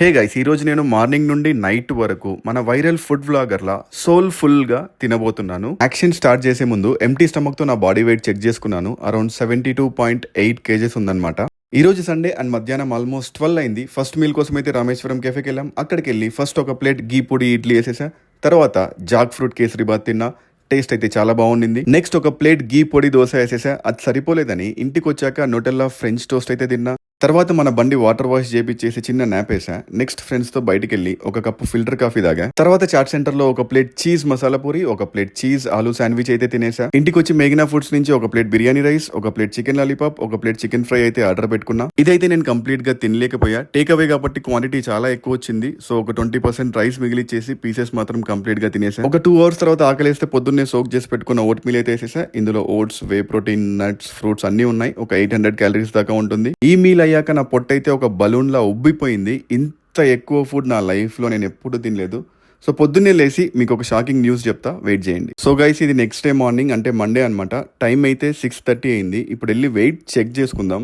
Hey guys, ఈరోజు నేను morning నుండి నైట్ వరకు మన వైరల్ ఫుడ్ వ్లాగర్లా సోల్ఫుల్గా తినబోతున్నాను. యాక్షన్ స్టార్ట్ చేసే ముందు ఎంటీ స్టమక్తో నా బాడీ వెయిట్ చెక్ చేసుకున్నాను. అరౌండ్ 72.8 కేజెస్ ఉందన్నమాట. ఈ రోజు సండే అండ్ మధ్యాహ్నం ఆల్మోస్ట్ 12 అయింది. ఫస్ట్ మీల్ కోసం అయితే రామేశ్వరం కెఫేకి వెళ్ళాం. అక్కడికి వెళ్ళి ఫస్ట్ ఒక ప్లేట్ గీ పొడి ఇడ్లీ వేసేసా. తర్వాత జాక్ ఫ్రూట్ కేసరి బాత్ తిన్నా. టేస్ట్ అయితే చాలా బాగుండింది. నెక్స్ట్ ఒక ప్లేట్ గీ పొడి దోశ వేసేసా. అది సరిపోలేదని ఇంటికి వచ్చాక నోటెల్లా ఫ్రెంచ్ టోస్ట్ అయితే తిన్నా. తర్వాత మన బండి వాటర్ వాష్ చేపించేసి చిన్న నాప్ వేసా. నెక్స్ట్ ఫ్రెండ్స్ తో బయటికి వెళ్ళి ఒక కప్పు ఫిల్టర్ కాఫీ తాగా. తర్వాత చాట్ సెంటర్ లో ఒక ప్లేట్ చీజ్ మసాలా పూరి, ఒక ప్లేట్ చీజ్ ఆలూ శాండ్విచ్ అయితే తినేసా. ఇంటికి వచ్చి మేఘనా ఫుడ్స్ నుంచి ఒక ప్లేట్ బిర్యానీ రైస్, ఒక ప్లేట్ చికెన్ లాలీపాప్, ఒక ప్లేట్ చికెన్ ఫ్రై అయితే ఆర్డర్ పెట్టుకున్నా. ఇదైతే నేను కంప్లీట్ గా తినలేకపోయా. టేక్ అవే కాబట్టి క్వాంటిటీ చాలా ఎక్కువ వచ్చింది. సో ఒక 20% రైస్ మిగిలిచ్చేసి పీసెస్ మాత్రం కంప్లీట్ గా తినేసా. ఒక 2 hours తర్వాత ఆకలిస్తే పొద్దున్నే సోక్ చేసి పెట్టుకున్న ఓట్ మీల్ అయితే వేసేసా. ఇందులో oats, whey protein, nuts, fruits అన్ని ఉన్నాయి. ఒక 800 క్యాలరీస్ దాకా ఉంటుంది. ఈ మీల్ అయ్యాక నా పొట్ట అయితే ఒక బలూన్ లా ఉబ్బిపోయింది. ఇంత ఎక్కువ ఫుడ్ నా లైఫ్ లో నేను ఎప్పుడు తినలేదు. సో పొద్దున్నే లేసి మీకు ఒక షాకింగ్ న్యూస్ చెప్తా, వెయిట్ చేయండి. సో గైస్, ఇది నెక్స్ట్ డే మార్నింగ్ అంటే మండే అనమాట. టైం అయితే 6:30 అయింది. ఇప్పుడు వెళ్ళి వెయిట్ చెక్ చేసుకుందాం.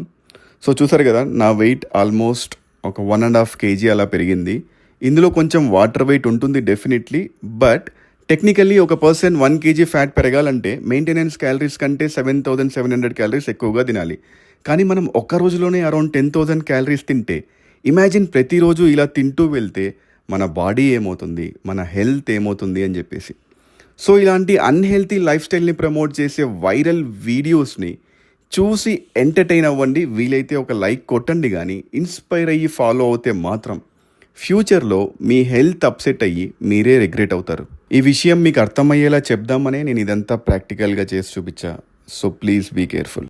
సో చూసారు కదా, నా వెయిట్ ఆల్మోస్ట్ ఒక 1.5 kg అలా పెరిగింది. ఇందులో కొంచెం వాటర్ వెయిట్ ఉంటుంది డెఫినెట్లీ. బట్ టెక్నికల్లీ ఒక పర్సన్ 1 kg ఫ్యాట్ పెరగాలంటే మెయింటెనెన్స్ క్యాలరీస్ కంటే 7,700 క్యాలరీస్ ఎక్కువగా తినాలి. కానీ మనం ఒక్క రోజులోనే అరౌండ్ 10,000 క్యాలరీస్ తింటే, ఇమాజిన్ ప్రతిరోజు ఇలా తింటూ వెళ్తే మన బాడీ ఏమవుతుంది, మన హెల్త్ ఏమవుతుంది అని చెప్పేసి. సో ఇలాంటి అన్హెల్తీ లైఫ్ స్టైల్ని ప్రమోట్ చేసే వైరల్ వీడియోస్ని చూసి ఎంటర్టైన్ అవ్వండి. వీలైతే ఒక లైక్ కొట్టండి. కానీ ఇన్స్పైర్ అయ్యి ఫాలో అవుతే మాత్రం ఫ్యూచర్లో మీ హెల్త్ అప్సెట్ అయ్యి మీరే రిగ్రెట్ అవుతారు. ఈ విషయం మీకు అర్థమయ్యేలా చెప్దామనే నేను ఇదంతా ప్రాక్టికల్గా చేసి చూపించా. So please be careful.